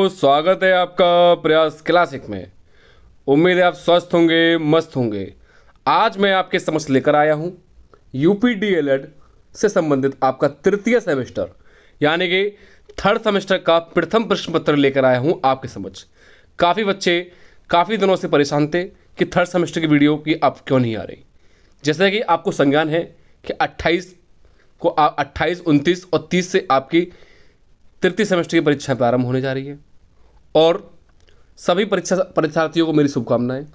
स्वागत है आपका प्रयास क्लासिक में। उम्मीद है आप स्वस्थ होंगे, मस्त होंगे। आज मैं आपके समक्ष लेकर आया हूं यूपी डीएलएड से संबंधित आपका तृतीय सेमेस्टर यानी कि थर्ड सेमेस्टर का प्रथम प्रश्न पत्र लेकर आया हूं आपके समक्ष। काफ़ी बच्चे काफ़ी दिनों से परेशान थे कि थर्ड सेमेस्टर की वीडियो की आप क्यों नहीं आ रही। जैसे कि आपको संज्ञान है कि 28, 29 और 30 से आपकी तृतीय सेमेस्टर की परीक्षाएं प्रारंभ होने जा रही है और सभी परीक्षार्थियों को मेरी शुभकामनाएं।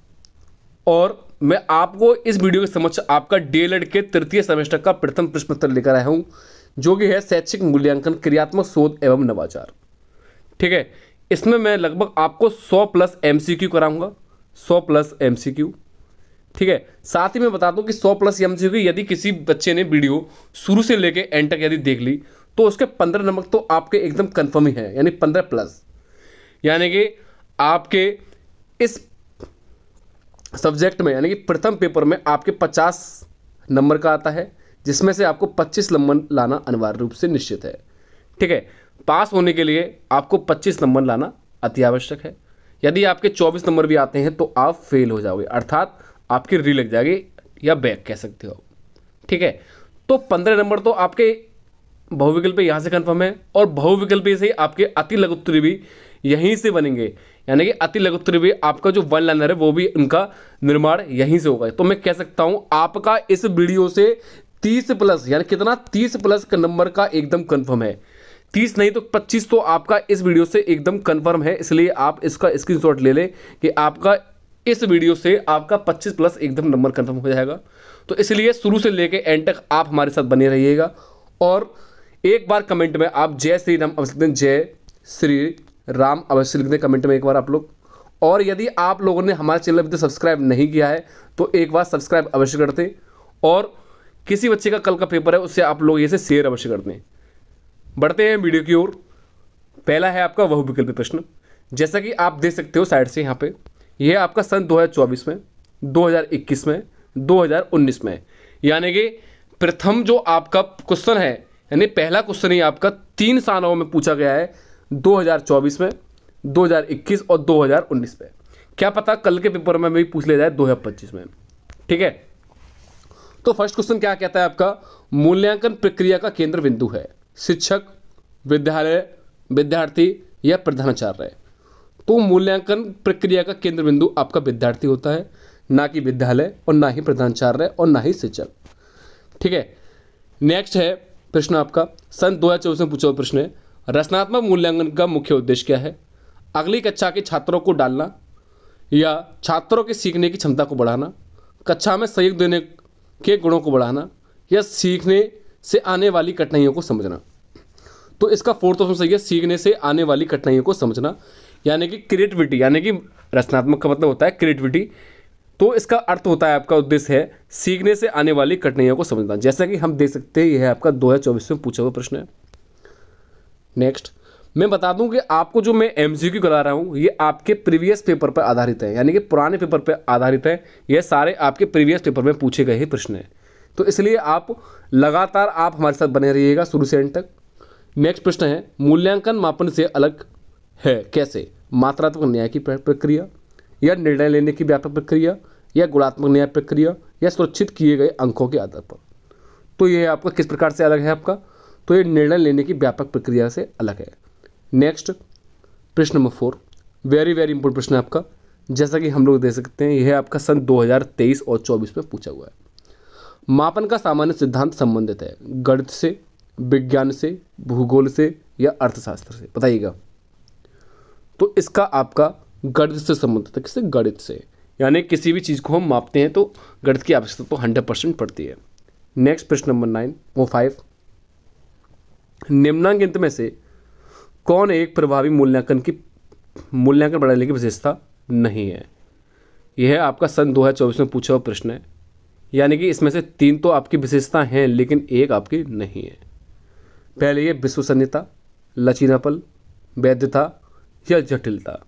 और मैं आपको इस वीडियो के समक्ष आपका डीएलएड के तृतीय सेमेस्टर का प्रथम प्रश्न पत्र लेकर आया हूं, जो कि है शैक्षिक मूल्यांकन, क्रियात्मक शोध एवं नवाचार। ठीक है, इसमें मैं लगभग आपको 100+ MCQ कराऊंगा, 100+ MCQ। ठीक है, साथ ही मैं बता दूं कि 100+ MCQ यदि किसी बच्चे ने वीडियो शुरू से लेके एंड तक यदि देख ली तो उसके 15 नंबर तो आपके एकदम कंफर्म ही है, यानी 15+। यानी कि आपके इस सब्जेक्ट में यानी कि प्रथम पेपर में आपके 50 नंबर का आता है, जिसमें से आपको 25 नंबर लाना अनिवार्य रूप से निश्चित है। ठीक है, पास होने के लिए आपको 25 नंबर लाना अति आवश्यक है। यदि आपके 24 नंबर भी आते हैं तो आप फेल हो जाओगे, अर्थात आपकी री लग जाएगी या बैक कह सकते हो। ठीक है, तो 15 नंबर तो आपके बहुविकल्प यहाँ से कंफर्म है और बहुविकल्प से आपके अति लघुत्तरी भी यहीं से बनेंगे। यानी कि अति लघुत्तरी भी आपका जो वन लाइनर है वो भी उनका निर्माण यहीं से होगा। तो मैं कह सकता हूँ आपका इस वीडियो से 30+ यानी कितना 30+ का नंबर का एकदम कंफर्म है। 30 नहीं तो 25 तो आपका इस वीडियो से एकदम कंफर्म है। इसलिए आप इसका स्क्रीनशॉट ले लें कि आपका इस वीडियो से आपका 25+ एकदम नंबर कंफर्म हो जाएगा। तो इसलिए शुरू से लेके एंड तक आप हमारे साथ बने रहिएगा और एक बार कमेंट में आप जय श्री राम अवश्य लिख दें, जय श्री राम अवश्य लिख दें कमेंट में एक बार आप लोग। और यदि आप लोगों ने हमारे चैनल अभी तक सब्सक्राइब नहीं किया है तो एक बार सब्सक्राइब अवश्य कर दें और किसी बच्चे का कल का पेपर है उससे आप लोग इसे शेयर अवश्य कर दें। बढ़ते हैं वीडियो की ओर। पहला है आपका बहुविकल्पी प्रश्न। जैसा कि आप देख सकते हो साइड से यहाँ पे, यह आपका सन 2024 में, 2021 में, 2019 में, यानी कि प्रथम जो आपका क्वेश्चन है, यानी पहला क्वेश्चन ही आपका 3 सालों में पूछा गया है, 2024 में, 2021 और 2019 में। क्या पता कल के पेपर में भी पूछ ले जाए 2025 में। ठीक है, तो फर्स्ट क्वेश्चन क्या कहता है आपका, मूल्यांकन प्रक्रिया का केंद्र बिंदु है शिक्षक, विद्यालय, विद्यार्थी या प्रधानाचार्य। तो मूल्यांकन प्रक्रिया का केंद्र बिंदु आपका विद्यार्थी होता है, ना कि विद्यालय और ना ही प्रधानाचार्य और ना ही शिक्षक। ठीक है, नेक्स्ट है प्रश्न आपका सन 2024 में पूछा हुआ प्रश्न है, रचनात्मक मूल्यांकन का मुख्य उद्देश्य क्या है। अगली कक्षा के छात्रों को डालना या छात्रों के सीखने की क्षमता को बढ़ाना, कक्षा में सहयोग देने के गुणों को बढ़ाना या सीखने से आने वाली कठिनाइयों को समझना। तो इसका फोर्थ ऑप्शन सही है, सीखने से आने वाली कठिनाइयों को समझना, यानी कि क्रिएटिविटी, यानी कि रचनात्मक का मतलब होता है क्रिएटिविटी। तो इसका अर्थ होता है आपका उद्देश्य है सीखने से आने वाली कठिनाइयों को समझना। जैसा कि हम देख सकते हैं यह आपका 2024 में पूछा हुआ प्रश्न है। नेक्स्ट मैं बता दूं कि आपको जो मैं MCQ करा रहा हूं ये आपके प्रीवियस पेपर पर आधारित है, यानी कि पुराने पेपर पर आधारित है। ये सारे आपके प्रीवियस पेपर में पूछे गए ही प्रश्न हैं, तो इसलिए आप लगातार आप हमारे साथ बने रहिएगा शुरू से एंड तक। नेक्स्ट प्रश्न है, मूल्यांकन मापन से अलग है कैसे। मात्रात्मक न्याय की प्रक्रिया या निर्णय लेने की व्यापक प्रक्रिया या गुणात्मक न्याय प्रक्रिया या सुरक्षित किए गए अंकों के आधार पर। तो ये आपका किस प्रकार से अलग है आपका, तो ये निर्णय लेने की व्यापक प्रक्रिया से अलग है। नेक्स्ट प्रश्न नंबर 4, वेरी वेरी इंपॉर्टेंट प्रश्न है आपका। जैसा कि हम लोग देख सकते हैं यह आपका सन 2023 और 24 में पूछा हुआ है। मापन का सामान्य सिद्धांत संबंधित है गणित से, विज्ञान से, भूगोल से या अर्थशास्त्र से, बताइएगा। तो इसका आपका गणित से संबंधित है। किससे, गणित से, यानी किसी भी चीज़ को हम मापते हैं तो गणित की आवश्यकता तो 100% पड़ती है। नेक्स्ट प्रश्न नंबर 9 वो 5, निम्नांकित में से कौन एक प्रभावी मूल्यांकन बढ़ाने की विशेषता नहीं है। यह आपका सन 2024 में पूछा हुआ प्रश्न है, यानी कि इसमें से 3 तो आपकी विशेषता हैं लेकिन एक आपकी नहीं है। पहले ये विश्वसनीयता, लचीलापन, वैधता या जटिलता।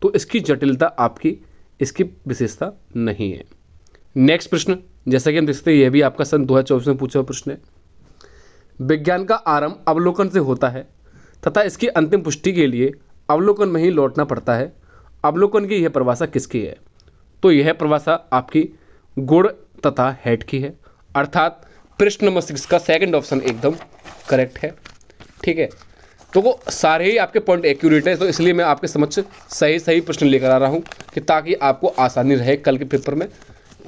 तो इसकी जटिलता आपकी इसकी विशेषता नहीं है। नेक्स्ट प्रश्न, जैसा कि हम देख सकते हैं यह भी आपका सन 2024 में पूछा हुआ प्रश्न है। विज्ञान का आरंभ अवलोकन से होता है तथा इसकी अंतिम पुष्टि के लिए अवलोकन में ही लौटना पड़ता है। अवलोकन की यह परिभाषा किसकी है? तो यह परिभाषा आपकी गुण तथा हेड की है, अर्थात प्रश्न नंबर 6 का सेकंड ऑप्शन एकदम करेक्ट है। ठीक है, तो वो सारे ही आपके पॉइंट एक्यूरेट है, तो इसलिए मैं आपके समक्ष सही प्रश्न लेकर आ रहा हूँ कि ताकि आपको आसानी रहे कल के पेपर में।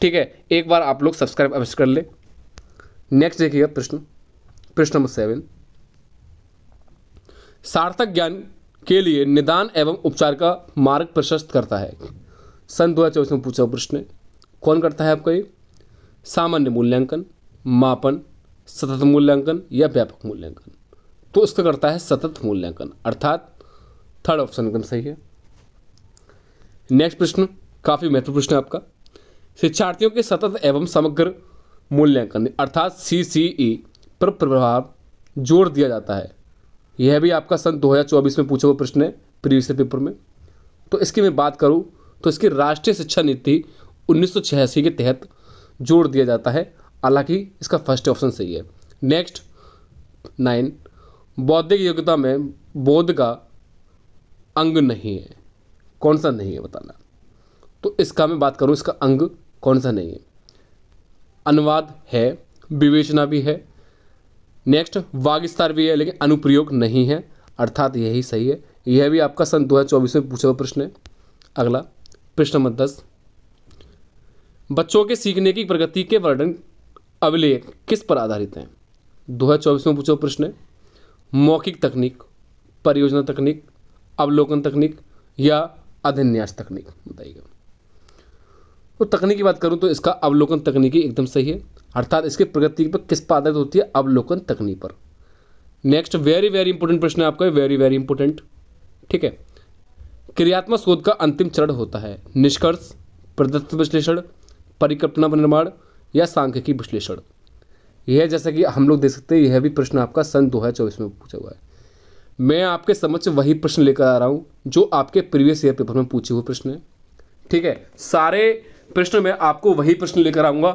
ठीक है, एक बार आप लोग सब्सक्राइब अवश्य कर ले। नेक्स्ट देखिएगा प्रश्न नंबर 7, सार्थक ज्ञान के लिए निदान एवं उपचार का मार्ग प्रशस्त करता है। सन 2024 में पूछा प्रश्न है, कौन करता है आपका ये? सामान्य मूल्यांकन, मापन, सतत मूल्यांकन या व्यापक मूल्यांकन? तो इसका करता है सतत मूल्यांकन, अर्थात थर्ड ऑप्शन एकदम सही है। नेक्स्ट प्रश्न काफी महत्वपूर्ण प्रश्न है आपका, शिक्षार्थियों के सतत एवं समग्र मूल्यांकन अर्थात CCE पर प्रभाव जोर दिया जाता है। यह भी आपका सन 2024 में पूछा हुआ प्रश्न है प्रीवियस पेपर में। तो इसकी मैं बात करूं तो इसकी राष्ट्रीय शिक्षा नीति 1986 के तहत जोर दिया जाता है, हालांकि इसका फर्स्ट ऑप्शन सही है। नेक्स्ट 9, बौद्धिक योग्यता में बोध का अंग नहीं है। कौन सा नहीं है बताना? तो इसका मैं बात करूं, इसका अंग कौन सा नहीं है? अनुवाद है, विवेचना भी है, नेक्स्ट वागविस्तार भी है, लेकिन अनुप्रयोग नहीं है, अर्थात यही सही है। यह भी आपका सन 2024 में पूछा हुआ प्रश्न है। अगला प्रश्न नंबर 10, बच्चों के सीखने की प्रगति के वर्णन अभिलेख किस पर आधारित हैं? 2024 में पूछा हुआ प्रश्न है। मौखिक तकनीक, परियोजना तकनीक, अवलोकन तकनीक या अभिन्यास तकनीक? बताइएगा। तो तकनीक की बात करूं तो इसका अवलोकन तकनीकी एकदम सही है, अर्थात इसकी प्रगति पर किस पर आधारित होती है? अवलोकन तकनीक पर। नेक्स्ट वेरी इंपोर्टेंट प्रश्न है आपका, वेरी इंपोर्टेंट। ठीक है, क्रियात्मक शोध का अंतिम चरण होता है निष्कर्ष, प्रदत्त विश्लेषण, परिकल्पना निर्माण या सांख्यिकी विश्लेषण? यह जैसा कि हम लोग देख सकते हैं, यह भी प्रश्न आपका सन 2024 में पूछा हुआ है। मैं आपके समक्ष वही प्रश्न लेकर आ रहा हूँ जो आपके प्रीवियस ईयर पेपर में पूछे हुए प्रश्न है। ठीक है, सारे प्रश्न में आपको वही प्रश्न लेकर आऊँगा,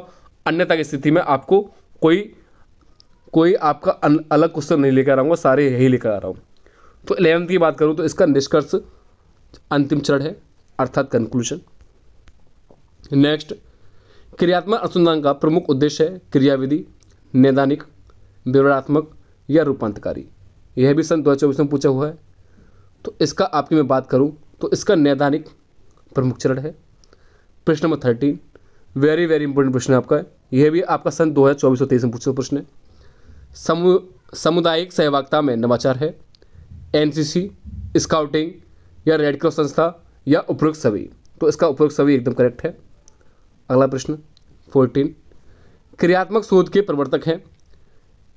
अन्यथा की स्थिति में आपको कोई आपका अलग क्वेश्चन नहीं लेकर आऊँगा, सारे यही लेकर आ रहा हूँ। तो 11th की बात करूँ तो इसका निष्कर्ष अंतिम चरण है, अर्थात कंक्लूजन। नेक्स्ट, क्रियात्मक अनुसंधान का प्रमुख उद्देश्य है क्रियाविधि, नैदानिक, विवरणात्मक या रूपांतकारी? यह भी सन 2024 में पूछा हुआ है। तो इसका आपकी मैं बात करूं तो इसका नैदानिक प्रमुख चरण है। प्रश्न नंबर 13 वेरी इंपोर्टेंट प्रश्न है आपका, यह भी आपका सन 2024 और 23 में पूछा हुआ प्रश्न है। सामुदायिक सहभागिता में नवाचार है, NCC, स्काउटिंग या रेड क्रॉस संस्था या उपरोक्त सभी? तो इसका उपरोक्त सभी एकदम करेक्ट है। अगला प्रश्न 14, क्रियात्मक शोध के प्रवर्तक हैं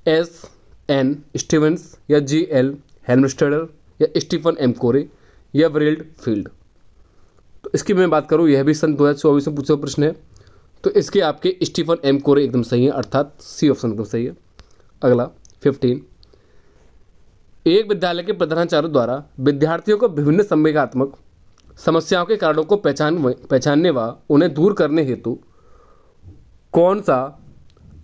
SN स्टीवंस या GL हेल्मस्टेडर या स्टीफन M कोरे या वरेल्ड फील्ड? तो इसकी मैं बात करूं, यह भी सन 2024 में पूछा प्रश्न है। तो इसके आपके स्टीफन M कोरे एकदम सही है, अर्थात C ऑप्शन एकदम सही है। अगला 15, एक विद्यालय के प्रधानाचार्य द्वारा विद्यार्थियों को विभिन्न संवेगात्मक समस्याओं के कारणों को पहचानने व उन्हें दूर करने हेतु कौन सा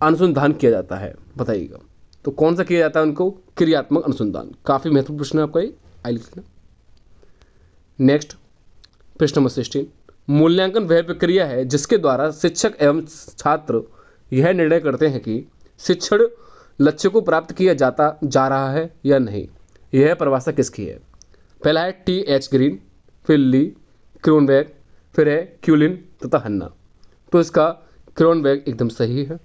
अनुसंधान किया जाता है? बताइएगा। तो कौन सा किया जाता है उनको? क्रियात्मक अनुसंधान। काफ़ी महत्वपूर्ण प्रश्न है आपका ये, आई लिखना। नेक्स्ट प्रश्न नंबर 16, मूल्यांकन वह प्रक्रिया है जिसके द्वारा शिक्षक एवं छात्र यह निर्णय करते हैं कि शिक्षण लक्ष्य को प्राप्त किया जा रहा है या नहीं। यह परिभाषा किसकी है? पहला है TH ग्रीन, फिर ली, क्रोनबेक, फिर है क्यूलिन तथा हन्ना। तो इसका क्रोनबेक एकदम सही है।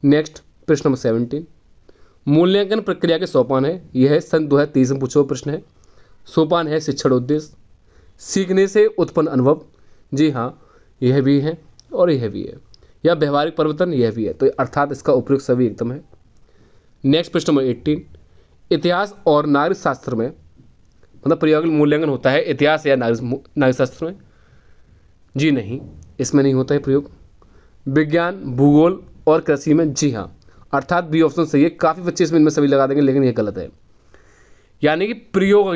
नेक्स्ट प्रश्न नंबर 17, मूल्यांकन प्रक्रिया के सोपान है। यह सन 2023 में पूछा हुआ प्रश्न है। सोपान है शिक्षण उद्देश्य, सीखने से उत्पन्न अनुभव, जी हाँ यह भी है और यह भी है, या व्यवहारिक परिवर्तन, यह भी है। तो अर्थात इसका उपयुक्त सभी एकदम है। नेक्स्ट प्रश्न नंबर 18, इतिहास और नागरिक शास्त्र में मतलब प्रयोगात्मक मूल्यांकन होता है इतिहास या नागरिक शास्त्र में? जी नहीं, इसमें नहीं होता है प्रयोग। विज्ञान, भूगोल और कृषि में? जी हाँ, अर्थात बी ऑप्शन सही है। काफ़ी बच्चे इसमें इनमें सभी लगा देंगे, लेकिन यह गलत है। यानी कि प्रयोग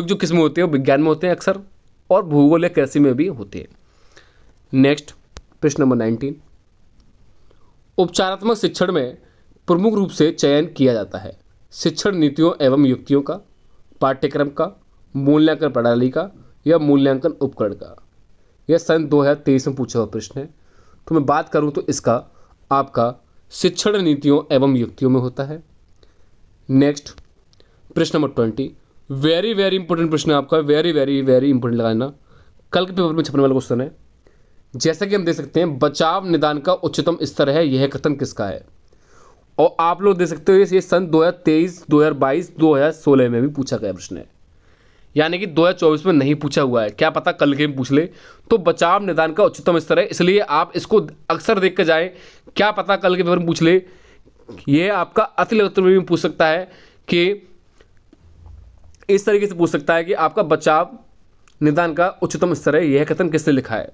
जो किस में होते हैं, विज्ञान में होते हैं अक्सर, और भूगोल या कृषि में भी होते हैं। नेक्स्ट प्रश्न नंबर 19, उपचारात्मक शिक्षण में प्रमुख रूप से चयन किया जाता है शिक्षण नीतियों एवं युक्तियों का, पाठ्यक्रम का, मूल्यांकन प्रणाली का या मूल्यांकन उपकरण का। यह सन 2023 में पूछा हुआ प्रश्न है। तो मैं बात करूं तो इसका आपका शिक्षण नीतियों एवं युक्तियों में होता है। नेक्स्ट प्रश्न नंबर 20, वेरी वेरी इंपॉर्टेंट प्रश्न है आपका, वेरी वेरी वेरी इंपॉर्टेंट लगाना, कल के पेपर में छपने वाला क्वेश्चन है। जैसा कि हम देख सकते हैं, बचाव निदान का उच्चतम स्तर है, यह कथन किसका है? और आप लोग देख सकते हो ये सन 2023, 2022, 2016 में भी पूछा गया प्रश्न है, यानी कि 2024 में नहीं पूछा हुआ है। क्या पता कल के में पूछ ले। तो बचाव निदान का उच्चतम स्तर है, इसलिए आप इसको अक्सर देख कर जाएं, क्या पता कल के पेपर में पूछ ले। ये आपका अति लघु उत्तर में भी पूछ सकता है कि इस तरीके से पूछ सकता है कि आपका बचाव निदान का उच्चतम स्तर है, यह कथन किसने लिखा है।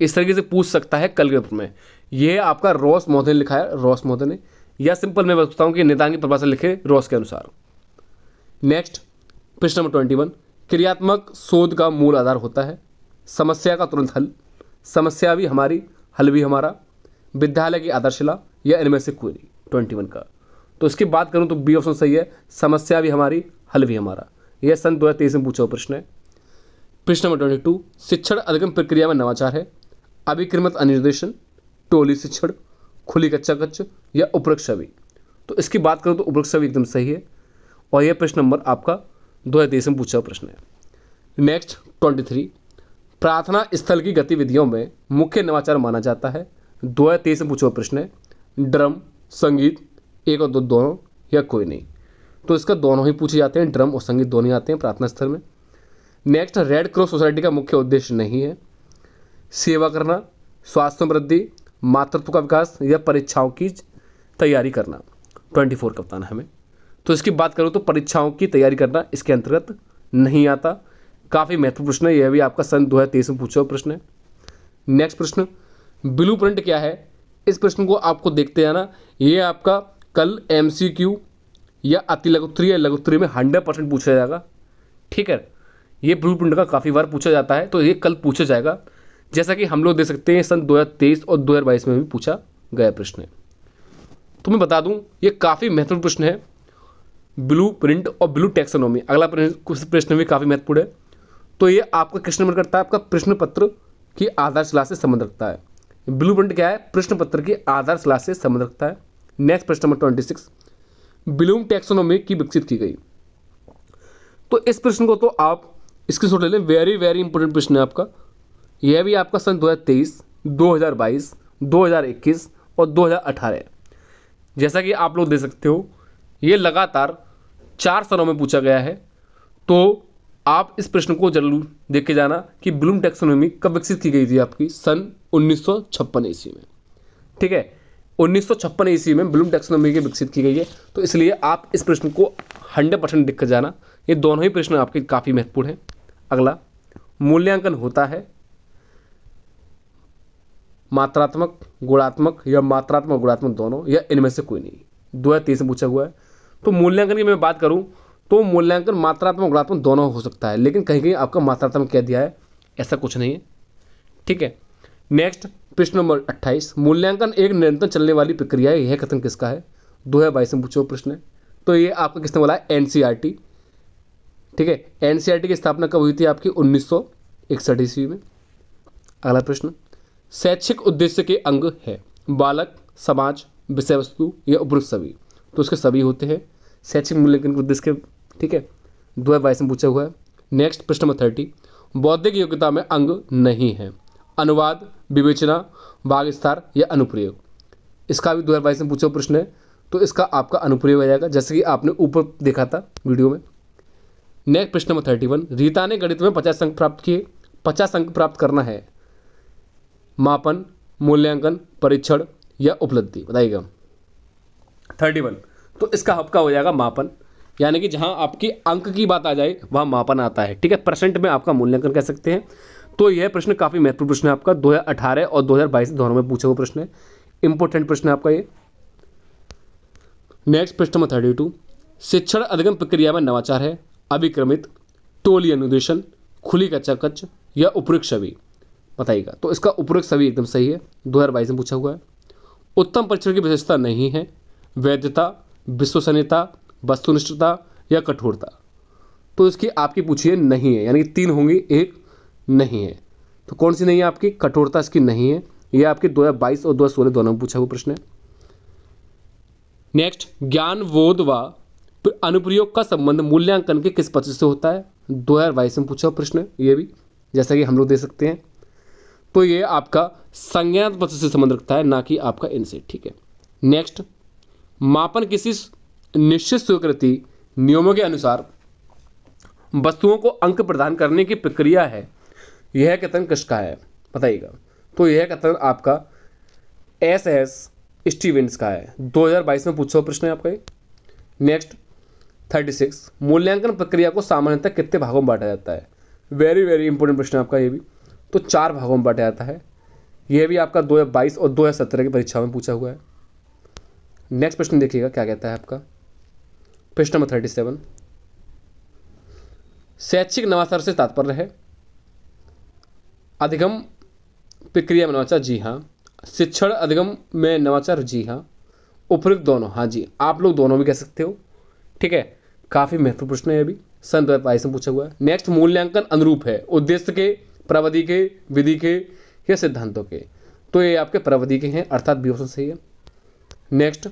इस तरीके से पूछ सकता है कल के पेपर में। यह आपका रॉस महोदय ने लिखा है, रॉस महोदय ने, या सिंपल मैं बताता हूं कि निदान की परिभाषा लिखे रॉस के अनुसार। नेक्स्ट प्रश्न नंबर 21, क्रियात्मक शोध का मूल आधार होता है समस्या का तुरंत हल, समस्या भी हमारी, हल भी हमारा, विद्यालय की आधारशिला या इनमें से कोई नहीं। 21 का तो इसकी बात करूं तो बी ऑप्शन सही है, समस्या भी हमारी, हल भी हमारा। यह सन 2023 में पूछा हुआ प्रश्न है। प्रश्न नंबर 22, शिक्षण अधिगम प्रक्रिया में नवाचार है अभिक्रमित अनुनिर्देशन, टोली शिक्षण, खुली कच्चा कच्च या उपरोक्त छवि। तो इसकी बात करूं तो उपरोक्त छवि एकदम सही है, और यह प्रश्न नंबर आपका 2023 में पूछा हुआ प्रश्न है। नेक्स्ट 23, प्रार्थना स्थल की गतिविधियों में मुख्य नवाचार माना जाता है 2023 में पूछा हुआ प्रश्न है, ड्रम, संगीत, एक और दो दोनों या कोई नहीं। तो इसका दोनों ही पूछे जाते हैं, ड्रम और संगीत दोनों ही आते हैं प्रार्थना स्थल में। नेक्स्ट रेड क्रॉस सोसाइटी का मुख्य उद्देश्य नहीं है सेवा करना, स्वास्थ्य वृद्धि, मातृत्व का विकास या परीक्षाओं की तैयारी करना। 24 का बताना हमें। तो इसकी बात करूँ तो परीक्षाओं की तैयारी करना इसके अंतर्गत नहीं आता। काफ़ी महत्वपूर्ण प्रश्न है, यह भी आपका सन 2023 में पूछा हुआ प्रश्न है। नेक्स्ट प्रश्न, ब्लूप्रिंट क्या है? इस प्रश्न को आपको देखते हैं ना, ये आपका कल MCQ या अति लघुत्तरीय या लघुत्तरीय में 100% पूछा जाएगा। ठीक है, ये ब्लूप्रिंट का काफ़ी बार पूछा जाता है, तो ये कल पूछा जाएगा। जैसा कि हम लोग देख सकते हैं सन 2023 और 2022 में भी पूछा गया प्रश्न है। तो मैं बता दूं ये काफ़ी महत्वपूर्ण प्रश्न है, ब्लूप्रिंट और ब्लू टैक्सोनॉमी। अगला प्रश्न भी काफ़ी महत्वपूर्ण है। तो ये आपका किस नंबर करता है? आपका प्रश्न पत्र की आधारशिला से संबंध रखता है। ब्लूप्रिंट क्या है? प्रश्न पत्र की आधारशिला से संबंध रखता है। नेक्स्ट प्रश्न नंबर 26, ब्लूम टैक्सोनॉमी की विकसित की गई। तो इस प्रश्न को तो आप स्क्रीनशॉट ले लें, वेरी वेरी इंपॉर्टेंट प्रश्न है आपका। यह भी आपका सन 2023, 2022, 2021 और 2018 है। जैसा कि आप लोग देख सकते हो ये लगातार 4 सनों में पूछा गया है। तो आप इस प्रश्न को जरूर देख के जाना कि ब्लूम टैक्सोनॉमी कब विकसित की गई थी आपकी, सन 1956 ईस्वी में। ठीक है, 1956 ईस्वी में ब्लूम टैक्सोनॉमी की विकसित की गई है। तो इसलिए आप इस प्रश्न को 100% देख कर जाना। ये दोनों ही प्रश्न आपके काफ़ी महत्वपूर्ण हैं। अगला, मूल्यांकन होता है मात्रात्मक, गुणात्मक या मात्रात्मक गुणात्मक दोनों या इनमें से कोई नहीं। 2023 में पूछा हुआ है। तो मूल्यांकन की मैं बात करूं तो मूल्यांकन मात्रात्मक गुणात्मक दोनों हो सकता है, लेकिन कहीं कहीं आपका मात्रात्मक कह दिया है, ऐसा कुछ नहीं है। ठीक है, नेक्स्ट प्रश्न नंबर 28, मूल्यांकन एक निरंतर चलने वाली प्रक्रिया है, यह कथन किसका है? 2022 में पूछा हुआ प्रश्न है। तो ये आपका किसने बोला है? NCERT। ठीक है, NCERT की स्थापना कब हुई थी आपकी? 1961 ईस्वी में। अगला प्रश्न, शैक्षिक उद्देश्य के अंग है बालक, समाज, विषय वस्तु या उपरोक्त सभी। तो उसके सभी होते हैं शैक्षिक मूल्यांकन के उद्देश्य के। ठीक है, 2022 में पूछा हुआ है। नेक्स्ट प्रश्न नंबर 30, बौद्धिक योग्यता में अंग नहीं है अनुवाद, विवेचना, भाग विस्तार या अनुप्रयोग। इसका भी 2022 में पूछा हुआ प्रश्न है। तो इसका आपका अनुप्रयोग आ जाएगा, जैसे कि आपने ऊपर देखा था वीडियो में। नेक्स्ट प्रश्न नंबर 31, रीता ने गणित में 50 अंक प्राप्त किए। 50 अंक प्राप्त करना है मापन, मूल्यांकन, परीक्षण या उपलब्धि, बताइएगा। 31, तो इसका आपका हो जाएगा मापन, यानी कि जहां आपकी अंक की बात आ जाए वहां मापन आता है। ठीक है, परसेंट में आपका मूल्यांकन कह सकते हैं। तो यह प्रश्न काफ़ी महत्वपूर्ण प्रश्न है आपका, 2018 और 2022 दोनों में पूछा हुआ प्रश्न है, इंपॉर्टेंट प्रश्न है आपका ये। नेक्स्ट प्रश्न नंबर 32, शिक्षण अधिगम प्रक्रिया में नवाचार है अभिक्रमित, टोली अनुदेशन, खुली कच्चा कच्च या उपरोक्त छवि, बताइएगा। तो इसका उपरोक्त छवि एकदम सही है, 2022 में पूछा हुआ है। उत्तम परीक्षण की विशेषता नहीं है वैधता, विश्वसनीयता, वस्तुनिष्ठता या कठोरता। तो इसकी आपकी पूछी है नहीं है, यानी कि 3 होंगी, एक नहीं है। तो कौन सी नहीं है आपकी? कठोरता इसकी नहीं है। यह आपके 2022 और 2016 दोनों में पूछा हुआ प्रश्न है। नेक्स्ट, ज्ञान बोध व अनुप्रयोग का संबंध मूल्यांकन के किस पक्ष से होता है? 2022 में पूछा हुआ प्रश्न है ये भी, जैसा कि हम लोग दे सकते हैं। तो ये आपका संज्ञानात्मक पक्ष से संबंध रखता है, ना कि आपका इनसे। ठीक है। नेक्स्ट, मापन किसी निश्चित स्वीकृति नियमों के अनुसार वस्तुओं को अंक प्रदान करने की प्रक्रिया है, यह कथन किसका है? बताइएगा। तो यह कथन आपका एस स्टीवेंस का है। 2022 में पूछा हुआ प्रश्न है आपका ये। नेक्स्ट 36, मूल्यांकन प्रक्रिया को सामान्यतः कितने भागों में बांटा जाता है? वेरी वेरी इंपॉर्टेंट प्रश्न है आपका ये भी। तो 4 भागों में बांटा जाता है। यह भी आपका 2022 और 2017 की परीक्षा में पूछा हुआ है। नेक्स्ट प्रश्न देखिएगा क्या कहता है आपका, प्रश्न नंबर 37, शैक्षिक नवाचार से तात्पर्य है अधिगम प्रक्रिया में नवाचार? जी हाँ। शिक्षण अधिगम में नवाचार? जी हाँ। उपयुक्त दोनों? हाँ जी, आप लोग दोनों भी कह सकते हो। ठीक है, काफ़ी महत्वपूर्ण प्रश्न है, अभी सन 2022 में पूछा हुआ है। नेक्स्ट, मूल्यांकन अनुरूप है उद्देश्य के, प्रविधि के, विधि के या सिद्धांतों के? तो ये आपके प्रविधि के हैं, अर्थात बी ऑप्शन सही है। नेक्स्ट,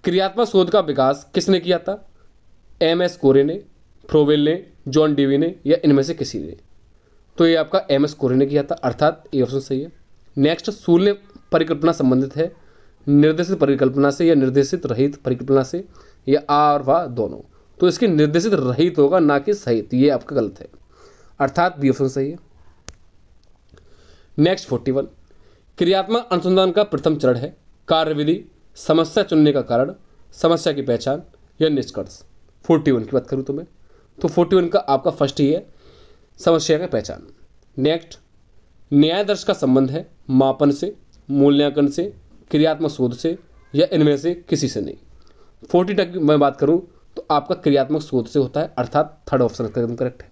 क्रियात्मक शोध का विकास किसने किया था? एम.एस. कोरे ने, फ्रोवेल ने, जॉन डेवी ने या इनमें से किसी ने? तो ये आपका एम.एस. कोरे ने किया था, अर्थात ए ऑप्शन सही है। नेक्स्ट, शून्य परिकल्पना संबंधित है निर्देशित परिकल्पना से या निर्देशित रहित परिकल्पना से, या आ और वा दोनों? तो इसकी निर्देशित रहित होगा, ना कि सहित। ये आपका गलत है, अर्थात बी ऑप्शन सही है। नेक्स्ट 41, क्रियात्मक अनुसंधान का प्रथम चरण है कार्यविधि, समस्या चुनने का कारण, समस्या की पहचान या निष्कर्ष? 41 की बात करूँ तो मैं, तो 41 का आपका फर्स्ट ही है, समस्या का पहचान। नेक्स्ट, न्यायादर्श का संबंध है मापन से, मूल्यांकन से, क्रियात्मक शोध से या इनमें से किसी से नहीं। 40 की मैं बात करूं तो आपका क्रियात्मक शोध से होता है, अर्थात थर्ड ऑप्शन एकदम करेक्ट है।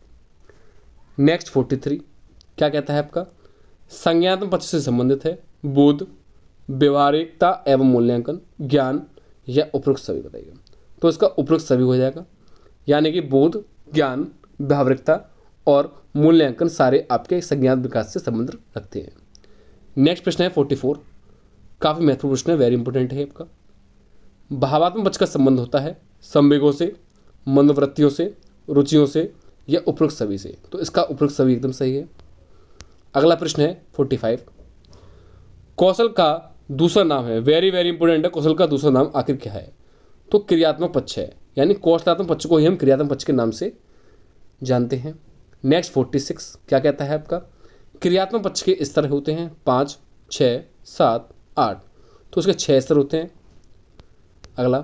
नेक्स्ट 43 क्या कहता है आपका? संज्ञानात्मक पक्ष से संबंधित है बोध, व्यवहारिकता एवं मूल्यांकन, ज्ञान या उपरोक्त सभी? बताइएगा। तो इसका उपरोक्त सभी हो जाएगा, यानी कि बोध, ज्ञान, व्यावहारिकता और मूल्यांकन सारे आपके संज्ञानात्मक विकास से संबंध रखते हैं। नेक्स्ट प्रश्न है 44, काफ़ी महत्वपूर्ण प्रश्न है, वेरी इंपॉर्टेंट है आपका। भावात्मक पक्ष का संबंध होता है संवेगों से, मनोवृत्तियों से, रुचियों से या उपरोक्त सभी से? तो इसका उपरोक्त सभी एकदम सही है। अगला प्रश्न है 45, कौशल का दूसरा नाम है, वेरी वेरी इंपॉर्टेंट है, कौशल का दूसरा नाम आखिर क्या है? तो क्रियात्मक पक्ष है, यानी कौशलात्मक पक्ष को ही हम क्रियात्मक पक्ष के नाम से जानते हैं। नेक्स्ट 46 क्या कहता है आपका? क्रियात्मक पक्ष के स्तर होते हैं 5, 6, 7, 8, तो उसके 6 स्तर होते हैं। अगला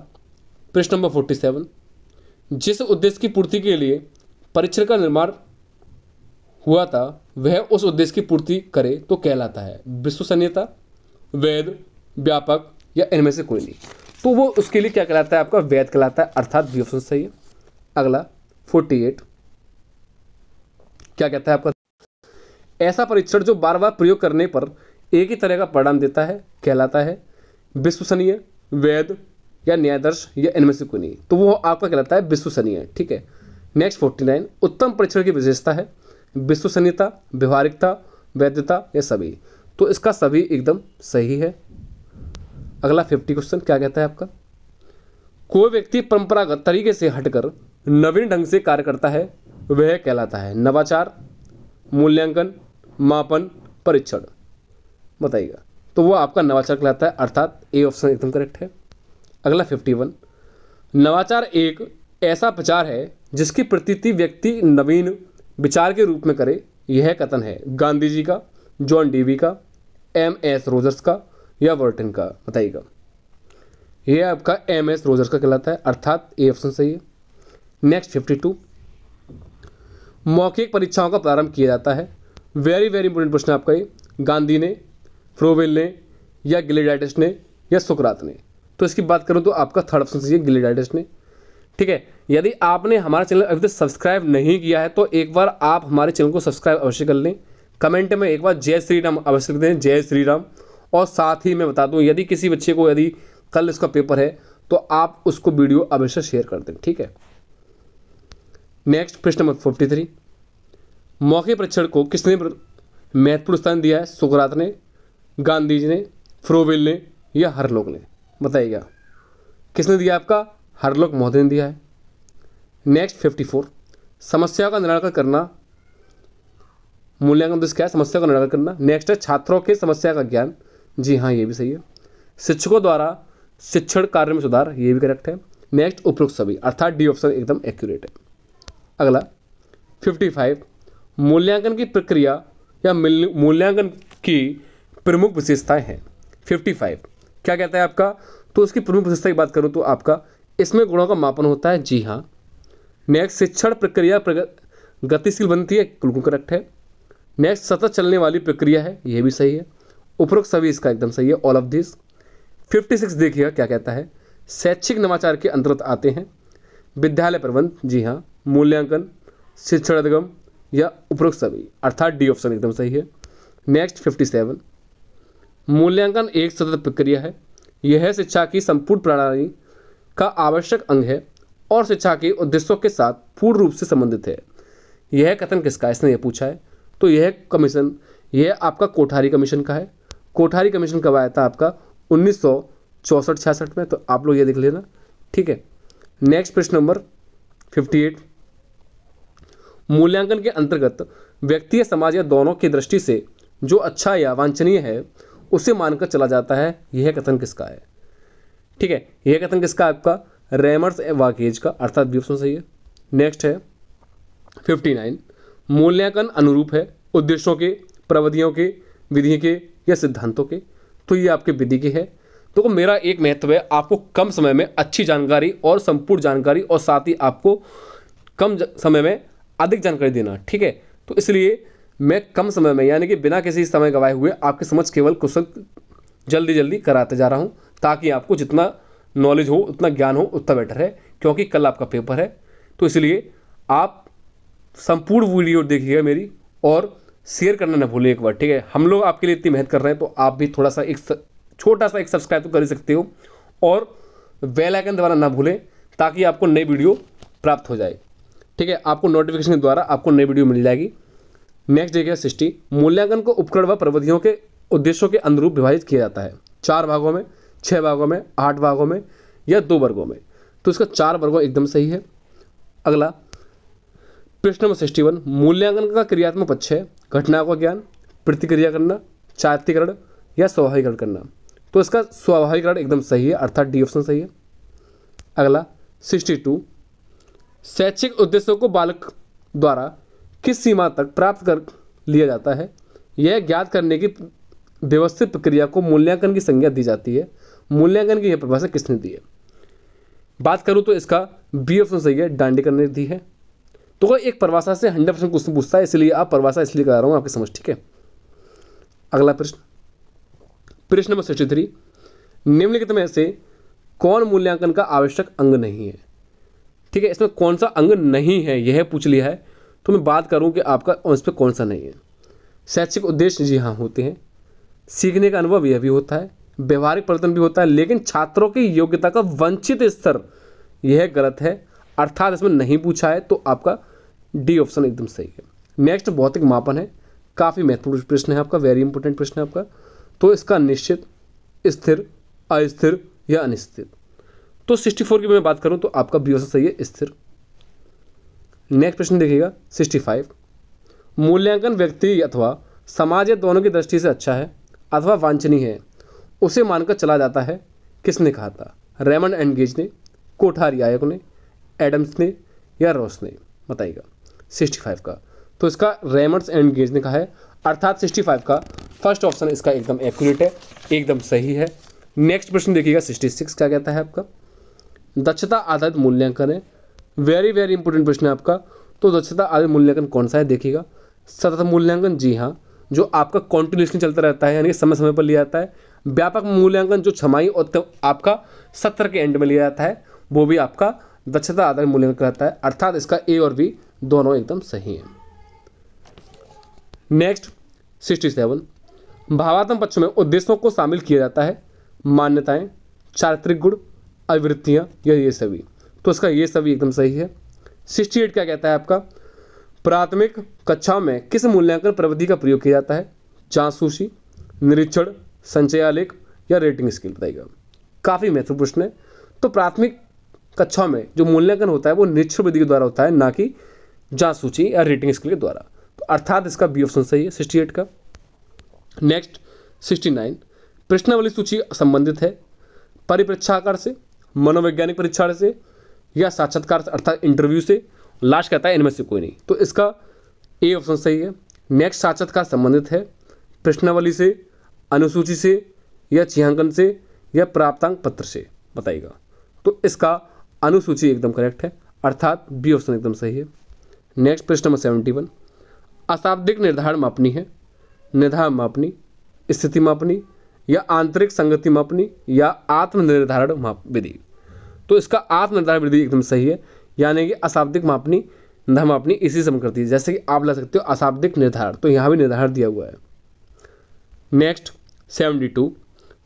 प्रश्न नंबर 47, जिस उद्देश्य की पूर्ति के लिए परीक्षण का निर्माण हुआ था वह उस उद्देश्य की पूर्ति करे तो कहलाता है विश्वसनीयता, वैध, व्यापक या इनमें से कोई नहीं? तो वो उसके लिए क्या कहलाता है आपका? वैध कहलाता है, अर्थात बी ऑप्शन सही है। अगला 48 क्या कहता है आपका? ऐसा परीक्षण जो बार बार प्रयोग करने पर एक ही तरह का परिणाम देता है कहलाता है विश्वसनीय, वैध या न्यायादर्श या इनमें से कोई नहीं? तो वो आपका कहलाता है विश्वसनीय। ठीक है। नेक्स्ट 49, उत्तम परीक्षण की विशेषता है विश्वसनीयता, व्यवहारिकता, वैधता या सभी? तो इसका सभी एकदम सही है। अगला 50 क्वेश्चन क्या कहता है आपका? कोई व्यक्ति परंपरागत तरीके से हटकर नवीन ढंग से कार्य करता है वह कहलाता है नवाचार, मूल्यांकन, मापन, परीक्षण? बताइएगा। तो वो आपका नवाचार कहलाता है, अर्थात ए ऑप्शन एकदम करेक्ट है। अगला 51, नवाचार एक ऐसा विचार है जिसकी प्रतीति व्यक्ति नवीन विचार के रूप में करे, यह कथन है गांधी जी का, जॉन डेवी का, एम.एस. रोजर्स का या वर्टन का? बताइएगा। यह आपका एम.एस. रोजर्स का कहलाता है, अर्थात ए ऑप्शन सही है। नेक्स्ट 52, मौखिक परीक्षाओं का प्रारंभ किया जाता है, वेरी वेरी इंपॉर्टेंट प्रश्न आपका ये, गांधी ने, फ्रोवेल ने या गिलिडाइटिस ने या सुकरात ने? तो इसकी बात करूं तो आपका थर्ड ऑप्शन सही है, गिलिडाइटिस ने। ठीक है। यदि आपने हमारा चैनल अभी तक सब्सक्राइब नहीं किया है तो एक बार आप हमारे चैनल को सब्सक्राइब अवश्य कर लें। कमेंट में एक बार जय श्री राम अवश्य लिख दें, जय श्री राम। और साथ ही मैं बता दूं, यदि किसी बच्चे को यदि कल इसका पेपर है तो आप उसको वीडियो अवश्य शेयर कर दें। ठीक है। नेक्स्ट प्रश्न नंबर 43, मौखिक परीक्षण को किसने महत्वपूर्ण स्थान दिया है? सुकरात ने, गांधी जी ने, फ्रोबेल ने या हरलोक ने? बताइएगा किसने दिया? आपका हरलोक महोदय ने दिया है। नेक्स्ट 54, समस्या का निराकरण करना मूल्यांकन उद्देश्य क्या है? समस्या का निराकरण करना। नेक्स्ट है छात्रों के समस्या का ज्ञान, जी हाँ ये भी सही है। शिक्षकों द्वारा शिक्षण कार्य में सुधार, ये भी करेक्ट है। नेक्स्ट उपरोक्त सभी, अर्थात डी ऑप्शन एकदम एक्यूरेट है। अगला 55, मूल्यांकन की प्रक्रिया या मूल्यांकन की प्रमुख विशेषताएं हैं। 55 क्या कहता है आपका? तो उसकी प्रमुख विशेषता की बात करूं तो आपका इसमें गुणों का मापन होता है, जी हाँ। नेक्स्ट शिक्षण प्रक्रिया गतिशील बनती है, बिल्कुल करेक्ट है। नेक्स्ट सतत चलने वाली प्रक्रिया है, यह भी सही है। उपरोक्त सभी इसका एकदम सही है, ऑल ऑफ दिस। 56 देखिएगा क्या कहता है? शैक्षिक नवाचार के अंतर्गत आते हैं विद्यालय प्रबंध, जी हाँ, मूल्यांकन, शिक्षण अधिगम या उपरोक्त सभी, अर्थात डी ऑप्शन एकदम सही है। नेक्स्ट 57, मूल्यांकन एक सतत प्रक्रिया है, यह शिक्षा की संपूर्ण प्रणाली का आवश्यक अंग है और शिक्षा के उद्देश्यों के साथ पूर्ण रूप से संबंधित है। यह कथन किसका है? इसने यह पूछा है। तो यह कमीशन, यह आपका कोठारी कमीशन का है। कोठारी कमीशन कब आया था? आपका 1964-66 में, तो आप लोग ये देख लेना, ठीक है। नेक्स्ट प्रश्न नंबर 58, मूल्यांकन के अंतर्गत व्यक्ति या समाज या दोनों की दृष्टि से जो अच्छा या वांछनीय है उसे मानकर चला जाता है, यह कथन किसका है? ठीक है, यह कथन किसका? आपका रेमर्स वाकेज का, अर्थात बी ऑप्शन सही है। नेक्स्ट है 59, मूल्यांकन अनुरूप है उद्देश्यों के, प्रविधियों के, विधि के या सिद्धांतों के। तो ये आपके विधि के है। तो मेरा एक महत्व है आपको कम समय में अच्छी जानकारी और संपूर्ण जानकारी और साथ ही आपको कम समय में अधिक जानकारी देना, ठीक है। तो इसलिए मैं कम समय में यानी कि बिना किसी समय गवाए हुए आपके समझ केवल क्वेश्चन जल्दी जल्दी कराते जा रहा हूँ, ताकि आपको जितना नॉलेज हो, उतना ज्ञान हो, उतना बेटर है, क्योंकि कल आपका पेपर है। तो इसलिए आप संपूर्ण वीडियो देखिएगा मेरी और शेयर करना ना भूलें एक बार, ठीक है। हम लोग आपके लिए इतनी मेहनत कर रहे हैं, तो आप भी थोड़ा सा एक छोटा सा एक सब्सक्राइब तो कर ही सकते हो और बेल आइकन दबाना ना भूलें, ताकि आपको नई वीडियो प्राप्त हो जाए, ठीक है। आपको नोटिफिकेशन के द्वारा आपको नई वीडियो मिल जाएगी। नेक्स्ट देखिए 60, मूल्यांकन को उपकरण व प्रविधियों के उद्देश्यों के अनुरूप विभाजित किया जाता है 4 भागों में, 6 भागों में, 8 भागों में या 2 वर्गों में। तो इसका 4 वर्गों एकदम सही है। अगला प्रश्न नंबर 61, मूल्यांकन का क्रियात्मक पक्ष है घटनाओं का ज्ञान, प्रतिक्रिया करना, चारित्रीकरण या स्वाभाविकरण करना। तो इसका स्वाभाविकरण एकदम सही है, अर्थात डी ऑप्शन सही है। अगला 62, शैक्षिक उद्देश्यों को बालक द्वारा किस सीमा तक प्राप्त कर लिया जाता है, यह ज्ञात करने की व्यवस्थित प्रक्रिया को मूल्यांकन की संज्ञा दी जाती है। मूल्यांकन की यह परिभाषा किसने दी है? बात करूं तो इसका बी ऑप्शन सही है, दांडेकर ने दी है। तो एक परिभाषा से 100% क्वेश्चन पूछता है, इसलिए आप परिभाषा इसलिए करा रहा हूं आपकी समझ, ठीक है। अगला प्रश्न नंबर 63, निम्नलिखित में से कौन मूल्यांकन का आवश्यक अंग नहीं है? ठीक है, इसमें कौन सा अंग नहीं है यह पूछ लिया है। तो मैं बात करूं कि आपका इस पर कौन सा नहीं है। शैक्षिक उद्देश्य जी हाँ होते हैं, सीखने का अनुभव यह भी होता है, व्यवहारिक प्रवर्तन भी होता है, लेकिन छात्रों की योग्यता का वंचित स्तर यह गलत है, अर्थात इसमें नहीं पूछा है। तो आपका डी ऑप्शन एकदम सही है। नेक्स्ट भौतिक मापन है, काफ़ी महत्वपूर्ण प्रश्न है आपका, वेरी इंपॉर्टेंट प्रश्न है आपका। तो इसका निश्चित, स्थिर, अस्थिर या अनिश्चित। तो 64 की मैं बात करूं तो आपका बी ऑप्शन सही है, स्थिर। नेक्स्ट प्रश्न देखिएगा 65, मूल्यांकन व्यक्ति अथवा समाज या दोनों की दृष्टि से अच्छा है अथवा वांछनीय है उसे मानकर चला जाता है, किसने कहा था? रेमंड एंड गेज ने, कोठारी आयोग ने, एडम्स ने या रॉस ने? बताइएगा 65 का। तो इसका रेमंड्स एंड गेज ने कहा है, अर्थात 65 का फर्स्ट ऑप्शन इसका एकदम एक्यूरेट है, एकदम सही है। नेक्स्ट प्रश्न देखिएगा 66 क्या कहता है आपका? दक्षता आधारित मूल्यांकन है, वेरी वेरी इंपॉर्टेंट प्रश्न है आपका। तो दक्षता आधारित मूल्यांकन कौन सा है? देखिएगा सतत मूल्यांकन, जी हाँ, जो आपका कॉन्टिन्यूसली चलता रहता है, यानी समय समय पर लिया जाता है। व्यापक मूल्यांकन जो छमाही और आपका सत्र के एंड में लिया जाता है, वो भी आपका दक्षता आधारित मूल्यांकन कहता है, अर्थात इसका ए और बी दोनों एकदम सही हैं। नेक्स्ट 67, भावात्मक पक्ष में उद्देश्यों को शामिल किया जाता है, मान्यताएं, चारित्रिक गुण, अभिवृत्तियां या ये सभी। तो इसका ये सभी एकदम सही है। 68 क्या कहता है आपका, प्राथमिक कक्षाओं में किस मूल्यांकन प्रविधि का प्रयोग किया जाता है, जासूसी, निरीक्षण, संचय आलेख या रेटिंग स्केल, बताइएगा। काफ़ी महत्वपूर्ण प्रश्न है। तो प्राथमिक कक्षाओं में जो मूल्यांकन होता है वो निरीक्षण विधि के द्वारा होता है, ना कि जासूसी या रेटिंग स्केल के द्वारा। तो अर्थात इसका बी ऑप्शन सही है 68 का। नेक्स्ट 69, प्रश्नावली सूची संबंधित है परिप्रेक्षाकार से, मनोवैज्ञानिक परीक्षण से या साक्षात्कार से अर्थात इंटरव्यू से। लास्ट कहता है इनमें से कोई नहीं, तो इसका ए ऑप्शन सही है। नेक्स्ट साक्षात्कार संबंधित है प्रश्नावली से, अनुसूची से या चिह्नांकन से या प्राप्तांक पत्र से, बताइएगा। तो इसका अनुसूची एकदम करेक्ट है, अर्थात बी ऑप्शन एकदम सही है। नेक्स्ट प्रश्न नंबर 71, अशाब्दिक निर्धारण मापनी है, निर्धारण मापनी, स्थिति मापनी या आंतरिक संगति मापनी या आत्मनिर्धारण माप विधि। तो इसका आत्मनिर्धारण विधि एकदम सही है, यानी कि अशाब्दिक मापनी, निर्धारण मापनी इसी से हम करती है। जैसे कि आप ला सकते हो अशाब्दिक निर्धारण, तो यहाँ भी निर्धारण दिया हुआ है। नेक्स्ट 72,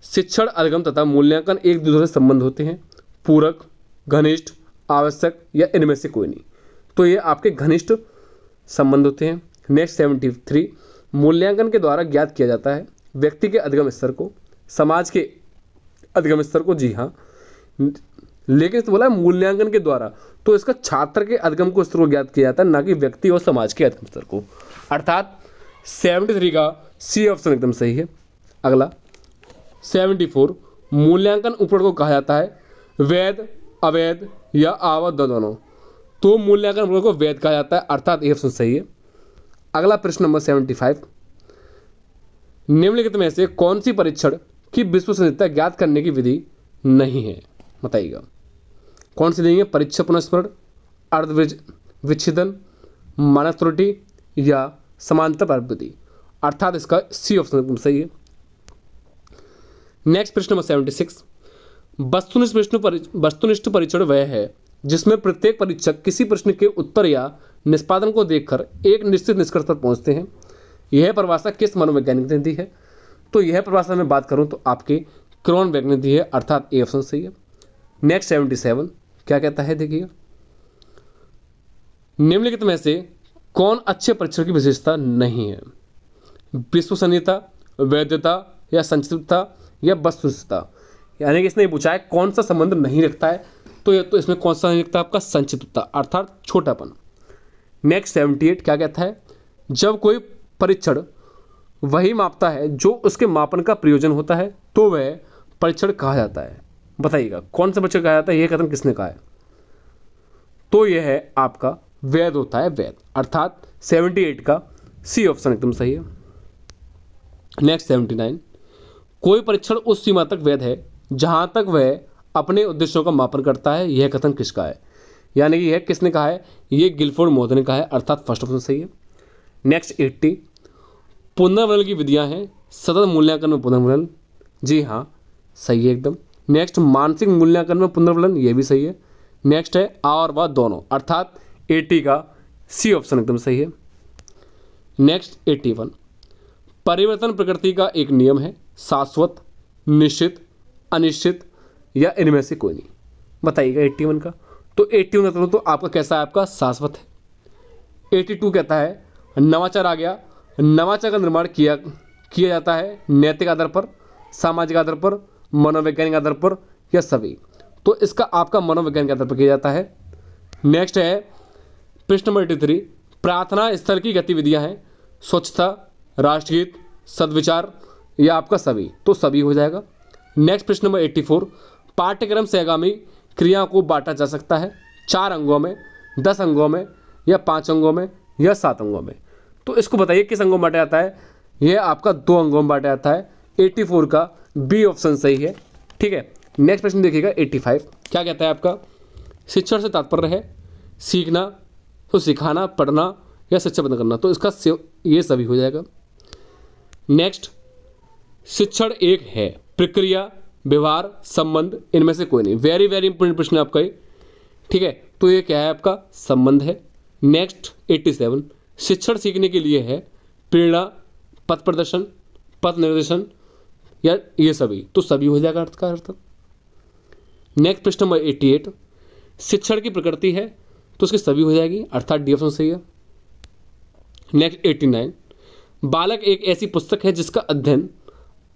शिक्षण, अधिगम तथा मूल्यांकन एक दूसरे से संबंध होते हैं, पूरक, घनिष्ठ, आवश्यक या इनमें से कोई नहीं। तो ये आपके घनिष्ठ संबंध होते हैं। नेक्स्ट 73, मूल्यांकन के द्वारा ज्ञात किया जाता है व्यक्ति के अधिगम स्तर को, समाज के अधिगम स्तर को, जी हाँ, लेकिन तो बोला मूल्यांकन के द्वारा, तो इसका छात्र के अधिगम को स्तर को ज्ञात किया जाता है, ना कि व्यक्ति और समाज के अधिगम स्तर को। अर्थात 73 का सी ऑप्शन एकदम सही है। अगला 74, मूल्यांकन उपकरण को कहा जाता है वैध, अवैध या अवैध दोनों। तो मूल्यांकन उपकरण को वैध कहा जाता है, अर्थात ए ऑप्शन सही है। अगला प्रश्न नंबर 75, निम्नलिखित में से कौन सी परीक्षण की विश्वसनीयता ज्ञात करने की विधि नहीं है, बताइएगा। कौन सी नहीं है, परीक्षा पुनस्मरण, अर्ध विच्छेदन, मानक त्रुटि या समांतर प्रवृत्ति। अर्थात इसका सी ऑप्शन सही है। नेक्स्ट प्रश्न नंबर 76, वस्तुनिष्ठ परीक्षण वह है जिसमें प्रत्येक परीक्षक किसी प्रश्न के उत्तर या निष्पादन को देखकर एक निश्चित निष्कर्ष पर पहुंचते हैं। यह परिभाषा किस मनोवैज्ञानिक ने दी है? तो यह परिभाषा में बात करूं तो आपके क्रॉन वैज्ञानिक ने दी है, अर्थात ए ऑप्शन सही है। नेक्स्ट 77 क्या कहता है, देखिए, निम्नलिखित में से कौन अच्छे परीक्षण की विशेषता नहीं है? विश्वसनीयता, वैधता या संचितता या वस्तुनिष्ठता। यानी कि इसने पूछा है कौन सा संबंध नहीं रखता है, तो ये तो इसमें कौन सा नहीं रखता, आपका संचितता अर्थात छोटापन। नेक्स्ट 78 क्या कहता है, जब कोई परीक्षण वही मापता है जो उसके मापन का प्रयोजन होता है तो वह परीक्षण कहा जाता है। बताइएगा कौन सा परीक्षण कहा जाता है, यह कथन किसने कहा है? तो यह है आपका वैध होता है, वैध, अर्थात 78 का सी ऑप्शन एकदम सही है। नेक्स्ट 79, कोई परीक्षण उस सीमा तक वैध है जहां तक वह अपने उद्देश्यों का मापन करता है, यह कथन किसका है? यानी कि यह किसने कहा है? ये गिलफोर्ड महोदय ने कहा है, अर्थात फर्स्ट ऑप्शन सही है। नेक्स्ट 80, पुनर्मूल्यांकन की विधियां हैं सतत मूल्यांकन में पुनर्मूल्यांकन, जी हाँ सही है एकदम। नेक्स्ट मानसिक मूल्यांकन में पुनर्मूल्यांकन, ये भी सही है। नेक्स्ट है आ और व दोनों, अर्थात 80 का सी ऑप्शन एकदम सही है। नेक्स्ट 81, परिवर्तन प्रकृति का एक नियम है, शाश्वत, निश्चित, अनिश्चित या इनमें से कोई नहीं। बताइएगा 81 का, तो 81 का तो आपका कैसा है, आपका शाश्वत है। 82 कहता है नवाचार आ गया, नवाचार का निर्माण किया जाता है नैतिक आधार पर, सामाजिक आधार पर, मनोवैज्ञानिक आधार पर या सभी। तो इसका आपका मनोवैज्ञानिक आधार पर किया जाता है। नेक्स्ट है प्रश्न नंबर 83, प्रार्थना स्थल की गतिविधियां हैं स्वच्छता, राष्ट्रगीत, सद्विचार या आपका सभी, तो सभी हो जाएगा। नेक्स्ट प्रश्न नंबर 84, पाठ्यक्रम से आगामी क्रियाओं को बांटा जा सकता है 4 अंगों में, 10 अंगों में या 5 अंगों में या 7 अंगों में। तो इसको बताइए किस अंगों में बांटा जाता है? यह आपका 2 अंगों में बांटा जाता है। 84 का बी ऑप्शन सही है, ठीक है। नेक्स्ट प्रश्न देखिएगा 85 क्या कहता है आपका, शिक्षण से तात्पर्य है सीखना, तो सिखाना, पढ़ना या शिक्षा प्रदान करना, तो इसका ये सभी हो जाएगा। नेक्स्ट, शिक्षण एक है प्रक्रिया, व्यवहार, संबंध, इनमें से कोई नहीं। वेरी वेरी इंपॉर्टेंट प्रश्न है आपका ये, ठीक है। तो ये क्या है आपका, संबंध है। नेक्स्ट 87, शिक्षण सीखने के लिए है प्रेरणा, पथ प्रदर्शन, पथ निर्देशन या ये सभी, तो सभी हो जाएगा अर्थ का अर्थ। नेक्स्ट प्रश्न नंबर 88, शिक्षण की प्रकृति है तो उसकी सभी हो जाएगी, अर्थात डी ऑप्शन सही है। नेक्स्ट 89, बालक एक ऐसी पुस्तक है जिसका अध्ययन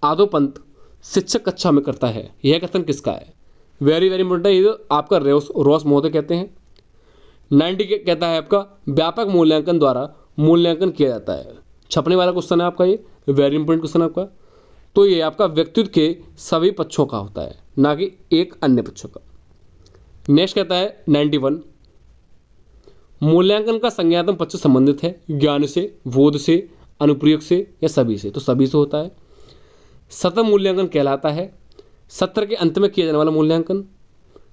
आदोपंत शिक्षक कक्षा में करता है, यह कथन किसका है? वेरी वेरी इंपॉर्टेंट है, ये आपका रॉस महोदय कहते हैं। 90 कहता है आपका व्यापक मूल्यांकन द्वारा मूल्यांकन किया जाता है। छपने वाला क्वेश्चन है आपका, ये वेरी इंपॉर्टेंट क्वेश्चन है आपका। तो ये आपका व्यक्तित्व के सभी पक्षों का होता है, ना कि एक अन्य पक्षों का। नेक्स्ट कहता है 91, मूल्यांकन का संज्ञानात्मक पक्ष संबंधित है ज्ञान से, बोध से, अनुप्रयोग से या सभी से, तो सभी से होता है। सतत मूल्यांकन कहलाता है सत्र के अंत में किया जाने वाला मूल्यांकन,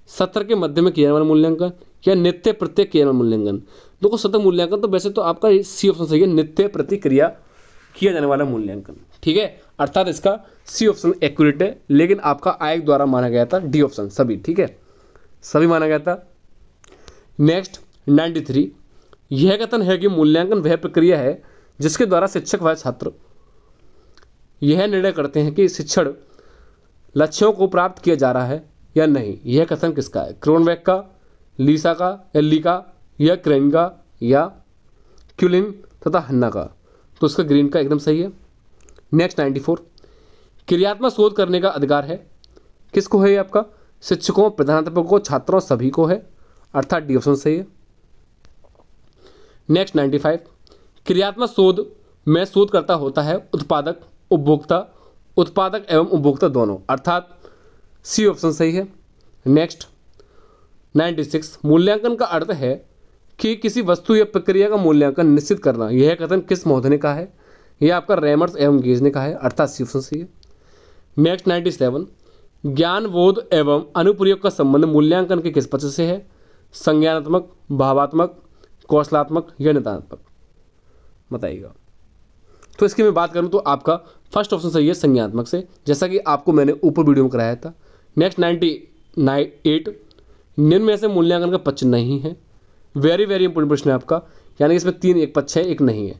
सत्र के मध्य में किया जाने वाला मूल्यांकन या नित्य प्रत्येक किया जाने वाला मूल्यांकन। देखो सतत मूल्यांकन तो वैसे तो आपका सी ऑप्शन सही है, नित्य प्रतिक्रिया किया जाने वाला मूल्यांकन, ठीक है, अर्थात इसका सी ऑप्शन एक्यूरेट है। लेकिन आपका आयोग द्वारा माना गया था डी ऑप्शन सभी, ठीक है, सभी माना गया था। नेक्स्ट 93, यह कथन है कि मूल्यांकन वह प्रक्रिया है जिसके द्वारा शिक्षक व छात्र यह निर्णय करते हैं कि शिक्षण लक्ष्यों को प्राप्त किया जा रहा है या नहीं। यह कथन किसका है? क्रोनबेक का, लीसा का या लीका या क्रेन का या क्यूलिन तथा हन्ना का, तो उसका ग्रीन का एकदम सही है। नेक्स्ट 94, क्रियात्मक शोध करने का अधिकार है किसको है? ये आपका शिक्षकों, प्रधानाध्यापकों, छात्रों सभी को है, अर्थात डी ऑप्शन सही है। नेक्स्ट 95, क्रियात्मक शोध में शोधकर्ता होता है उत्पादक, उपभोक्ता, उत्पादक एवं उपभोक्ता दोनों, अर्थात सी ऑप्शन सही है। नेक्स्ट 96, मूल्यांकन का अर्थ है कि किसी वस्तु या प्रक्रिया का मूल्यांकन निश्चित करना। यह कथन किस महोदय ने कहा है? यह आपका रेमर्स एवं गेज ने कहा है, अर्थात सी ऑप्शन सही है। नेक्स्ट 97, ज्ञान, बोध एवं अनुप्रयोग का संबंध मूल्यांकन के किस पक्ष से है? संज्ञानात्मक, भावात्मक, कौशलात्मक या निदानात्मक, बताइएगा। तो इसकी मैं बात करूं तो आपका फर्स्ट ऑप्शन सही है, संज्ञानात्मक से, जैसा कि आपको मैंने ऊपर वीडियो में कराया था। नेक्स्ट 98, निम्न में से मूल्यांकन का पक्ष नहीं है। वेरी वेरी इंपॉर्टेंट प्रश्न है आपका, यानी इसमें 3 एक पक्ष है, एक नहीं है,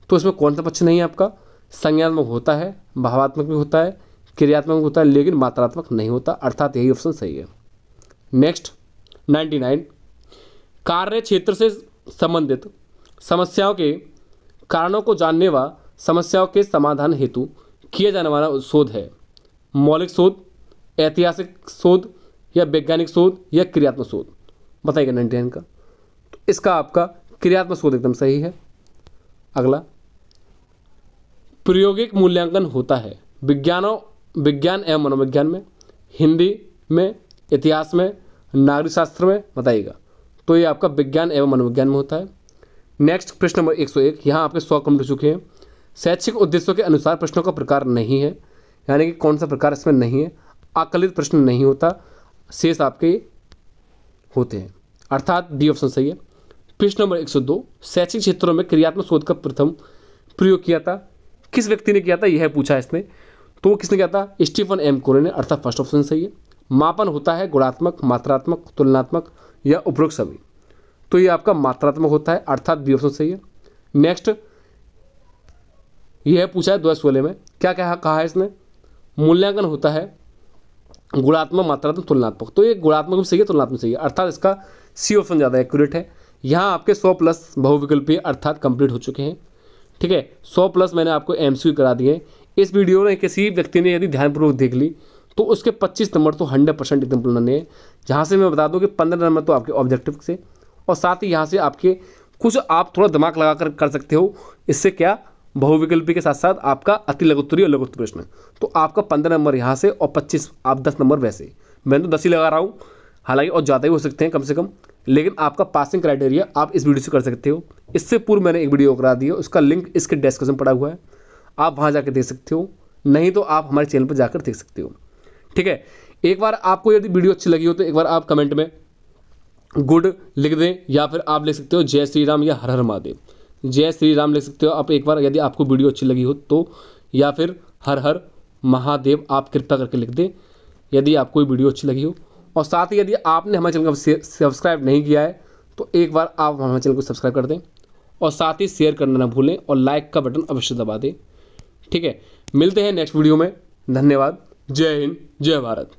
तो इसमें कौन सा पक्ष नहीं है आपका? संज्ञानात्मक होता है, भावात्मक भी होता है, क्रियात्मक भी होता है, लेकिन मात्रात्मक नहीं होता, अर्थात यही ऑप्शन सही है। नेक्स्ट 99, कार्य क्षेत्र से संबंधित समस्याओं के कारणों को जानने व समस्याओं के समाधान हेतु किया जाने वाला शोध है मौलिक शोध, ऐतिहासिक शोध या वैज्ञानिक शोध या क्रियात्मक शोध, बताइएगा 99 का। तो इसका आपका क्रियात्मक शोध एकदम सही है। अगला, प्रायोगिक मूल्यांकन होता है विज्ञान एवं मनोविज्ञान में, हिंदी में, इतिहास में, नागरिक शास्त्र में, बताइएगा। तो ये आपका विज्ञान एवं मनोविज्ञान में होता है। नेक्स्ट प्रश्न नंबर 101, यहाँ आपके 100 कम हो चुके हैं। शैक्षिक उद्देश्यों के अनुसार प्रश्नों का प्रकार नहीं है, यानी कि कौन सा प्रकार इसमें नहीं है? आकलित प्रश्न नहीं होता, शेष आपके होते हैं, अर्थात डी ऑप्शन सही है। प्रश्न नंबर 102, शैक्षिक क्षेत्रों में क्रियात्मक शोध का प्रथम प्रयोग किया था, किस व्यक्ति ने किया था? यह पूछा इसने, तो किसने किया था? स्टीफन एम कोरे ने, अर्थात फर्स्ट ऑप्शन सही है। मापन होता है गुणात्मक, मात्रात्मक, तुलनात्मक या उपरोक्त सभी, तो ये आपका मात्रात्मक होता है, अर्थात बी ऑप्शन सही है। नेक्स्ट, यह पूछा है 2016 में, क्या क्या कहा है इसने? मूल्यांकन होता है गुणात्मक, मात्रात्मक, तुलनात्मक, तो ये गुणात्मक भी सही है, तुलनात्मक सही है, अर्थात इसका सी ऑप्शन ज़्यादा एक्यूरेट है। यहाँ आपके 100 प्लस बहुविकल्पीय अर्थात कंप्लीट हो चुके हैं, ठीक है। 100 प्लस मैंने आपको एमसीक्यू करा दिए। इस वीडियो में किसी व्यक्ति ने यदि ध्यानपूर्वक देख ली तो उसके 25 नंबर तो 100% एकदम पुराने हैं, जहाँ से मैं बता दूँ कि 15 नंबर तो आपके ऑब्जेक्टिव से, और साथ ही यहाँ से आपके कुछ आप थोड़ा दिमाग लगा कर सकते हो। इससे क्या, बहुविकल्पी के साथ साथ आपका अति लघुत्तरीय और लघुत्तर प्रश्न, तो आपका 15 नंबर यहाँ से और 25 आप 10 नंबर वैसे। मैं तो 10 ही लगा रहा हूँ, हालांकि और ज़्यादा ही हो सकते हैं कम से कम, लेकिन आपका पासिंग क्राइटेरिया आप इस वीडियो से कर सकते हो। इससे पूर्व मैंने एक वीडियो करा दी है, उसका लिंक इसके डिस्क्रिप्शन में पड़ा हुआ है, आप वहाँ जाकर देख सकते हो, नहीं तो आप हमारे चैनल पर जाकर देख सकते हो, ठीक है। एक बार आपको यदि वीडियो अच्छी लगी हो तो एक बार आप कमेंट में गुड लिख दें, या फिर आप लिख सकते हो जय श्री राम या हर हर महादेव। जय श्री राम लिख सकते हो आप एक बार यदि आपको वीडियो अच्छी लगी हो तो, या फिर हर हर महादेव आप कृपया करके लिख दें यदि आपको वीडियो अच्छी लगी हो। और साथ ही यदि आपने हमारे चैनल को सब्सक्राइब नहीं किया है तो एक बार आप हमारे चैनल को सब्सक्राइब कर दें, और साथ ही शेयर करना ना भूलें, और लाइक का बटन अवश्य दबा दें, ठीक है। मिलते हैं नेक्स्ट वीडियो में, धन्यवाद। जय हिंद, जय भारत।